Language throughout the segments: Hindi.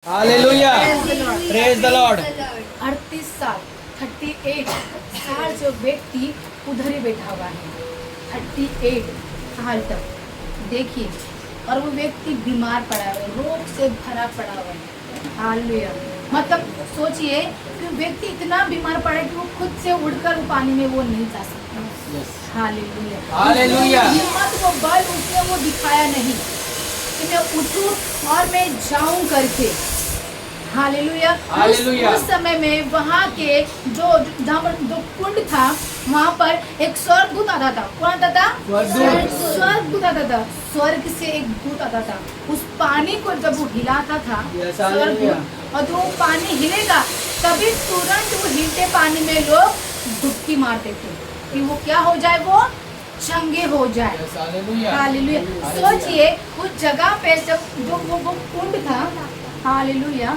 Hallelujah, praise the Lord. 38 साल 38 साल जो व्यक्ति उधर ही बैठा हुआ है, 38 साल तक देखिए, और वो व्यक्ति बीमार पड़ा हुआ है, रोग से भरा पड़ा हुआ है। हालेलुया। मतलब सोचिए कि व्यक्ति इतना बीमार पड़ा है कि वो खुद से उड़कर वो पानी में वो नहीं जा सकता। Hallelujah, hallelujah. हिम्मत वो बल उसने वो दिखाया नहीं कि मैं उठूं और मैं जाऊं करके। हालेलुया। हालेलुया। उस समय में वहाँ के जो कुंड था, वहाँ पर एक स्वर्गदूत आता था। कौन आता था? स्वर्गदूत आता था। स्वर्ग से एक दूत आता था। उस पानी को जब वो हिलाता था स्वर्गदूत, और जो वो पानी हिलेगा तभी तुरंत वो हिलते पानी में लोग डुबकी मारते थे कि वो क्या हो जाए, वो चंगे हो जाए। हालेलुया। सोचिए उस जगह पे जब जो वो कुंड था, हालेलुया,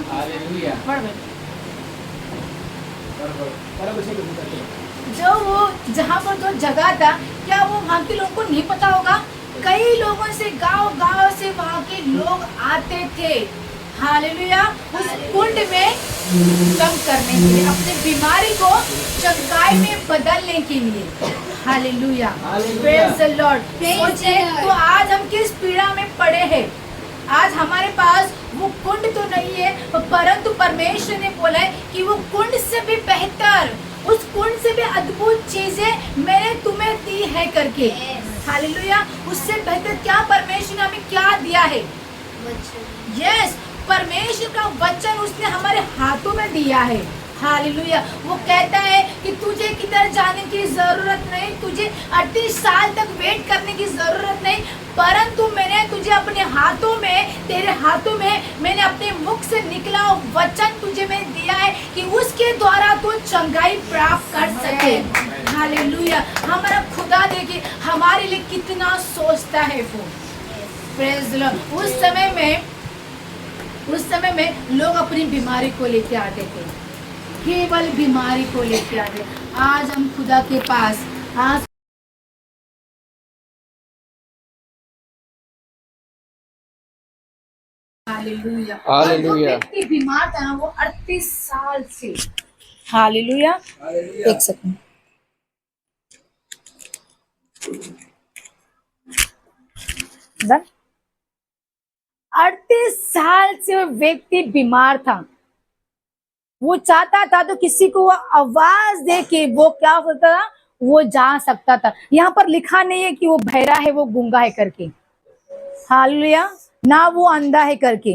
जो वो जहाँ पर जो जगह था, क्या वो वहाँ के लोगों को नहीं पता होगा? कई लोगों से गांव से वहाँ के लोग आते थे। हालेलुया। उस कुंड में कम करने के लिए, अपने बीमारी को चंगाई में बदलने के लिए। Hallelujah, praise the Lord. सोचिए तो आज हम किस पीड़ा में पड़े हैं। आज हमारे पास वो कुंड तो नहीं है, परंतु परमेश्वर ने बोला है कि वो कुंड से भी बेहतर, उस कुंड से भी अद्भुत चीजें मैंने तुम्हें दी है करके। हालेलुया। उससे बेहतर क्या परमेश्वर ने हमें क्या दिया है? यस, परमेश्वर का वचन उसने हमारे हाथों में दिया है। हालेलुया। वो कहता है कि तुझे किधर जाने की जरूरत नहीं, तुझे 38 साल तक वेट करने की जरूरत नहीं, परंतु मैंने तुझे अपने हाथों में, तेरे हाथों में मैंने अपने मुख से निकला वचन तुझे मैं दिया है कि उसके द्वारा तू चंगाई प्राप्त कर सके। हालेलुया। हमारा खुदा देखिए हमारे लिए कितना सोचता है वो। Praise the Lord. उस समय में लोग अपनी बीमारी को लेके आते थे, केवल बीमारी को लेके आते। आज हम खुदा के पास, आज हालेलुया। हालेलुया। व्यक्ति बीमार था ना, वो 38 साल से। हालेलुया। एक सेकंड। डन। 38 साल से वो व्यक्ति बीमार था। वो चाहता था तो किसी को वो आवाज दे के वो क्या होता था, वो जा सकता था। यहाँ पर लिखा नहीं है कि वो बहरा है, वो गूंगा है करके। हालेलुया। ना वो अंधा है करके।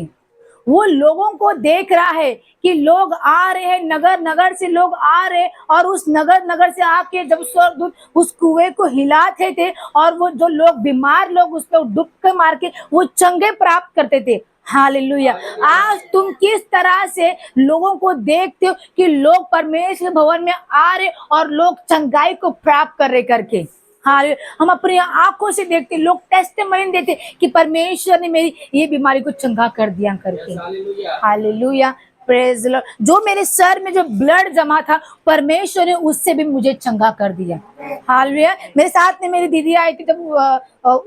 वो लोगों को देख रहा है कि लोग आ रहे हैं, नगर नगर से लोग आ रहे, और उस नगर नगर से आके जब स्वर्गदूत उस कुएं को हिलाते थे और वो जो लोग बीमार लोग उस पर डुबके मार के वो चंगे प्राप्त करते थे। हालेलुया। आज तुम किस तरह से लोगों को देखते हो कि लोग परमेश्वर भवन में आ रहे और लोग चंगाई को प्राप्त कर रहे करके। हाँ, हम अपनी आंखों से देखते, लोग टेस्टिमनी देते कि परमेश्वर ने मेरी ये बीमारी को चंगा कर दिया करके। Hallelujah, praise the Lord. जो मेरे सर में जो ब्लड जमा था, परमेश्वर ने उससे भी मुझे चंगा कर दिया। हालेलुया। मेरे साथ में मेरी दीदी आई थी, जब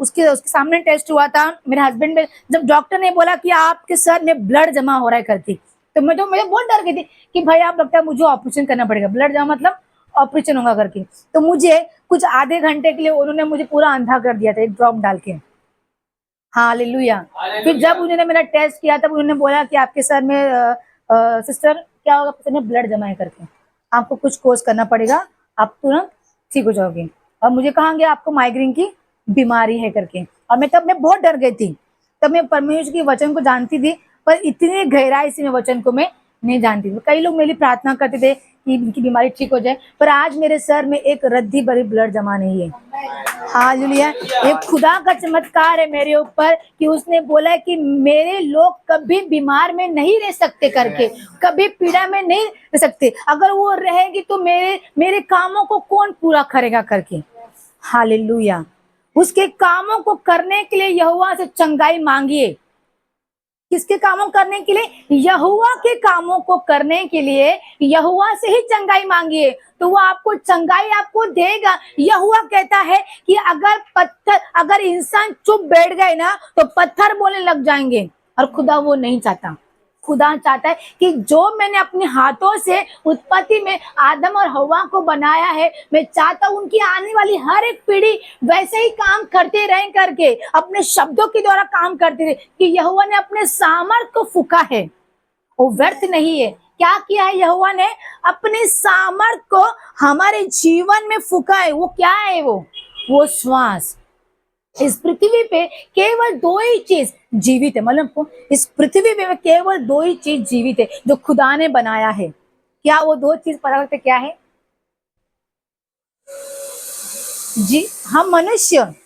उसके सामने टेस्ट हुआ था मेरे हस्बैंड में, जब डॉक्टर ने बोला कि आपके सर में ब्लड जमा हो रहा है करके, तो मैं बहुत डर गई थी कि भाई आप लगता है मुझे ऑपरेशन करना पड़ेगा, ब्लड जमा मतलब ऑपरेशन होगा करके। तो मुझे कुछ आधे घंटे के लिए उन्होंने मुझे पूरा अंधा कर दिया था, एक ड्रॉप डाल के। हालेलुया। फिर जब उन्होंने मेरा टेस्ट किया तब उन्होंने बोला कि आपके सर में सिस्टर क्या होगा, सर में ब्लड जमा है करके, आपको कुछ कोर्स करना पड़ेगा, आप तुरंत ठीक हो जाओगे। और मुझे कहेंगे आपको माइग्रेन की बीमारी है करके। और मैं बहुत डर गई थी। तब मैं परमेश्वर के वचन को जानती थी, पर इतनी गहराई से मैं वचन को मैं नहीं जानती थी। कई लोग मेरी प्रार्थना करते थे कि इनकी बीमारी ठीक हो जाए, पर आज मेरे सर में एक रद्दी भरी ब्लड जमा नहीं है। हालेलुया। एक खुदा का चमत्कार है मेरे ऊपर कि उसने बोला है कि मेरे लोग कभी बीमार में नहीं रह सकते करके, कभी पीड़ा में नहीं रह सकते। अगर वो रहेगी तो मेरे कामों को कौन पूरा करेगा करके। हालेलुया। उसके कामों को करने के लिए यहोवा से चंगाई मांगिए। किसके कामों करने के लिए? यहोवा के कामों को करने के लिए यहोवा से ही चंगाई मांगिए, तो वो आपको चंगाई आपको देगा। यहोवा कहता है कि अगर इंसान चुप बैठ गए ना तो पत्थर बोलने लग जाएंगे, और खुदा वो नहीं चाहता। खुदा चाहता है कि जो मैंने अपने हाथों से उत्पत्ति में आदम और हवा को बनाया है, मैं चाहता हूं उनकी आने वाली हर एक पीढ़ी वैसे ही काम करते रहे, करके अपने शब्दों के द्वारा काम करते रहे, कि यहोवा ने अपने सामर्थ को फूका है, वो व्यर्थ नहीं है। क्या किया है यहोवा ने? अपने सामर्थ को हमारे जीवन में फूका है। वो क्या है? वो श्वास। इस पृथ्वी पे केवल दो ही चीज जीवित है, मतलब इस पृथ्वी पे केवल दो ही चीज जीवित है जो खुदा ने बनाया है। क्या वो दो चीज पता करते क्या है? जी, हम मनुष्य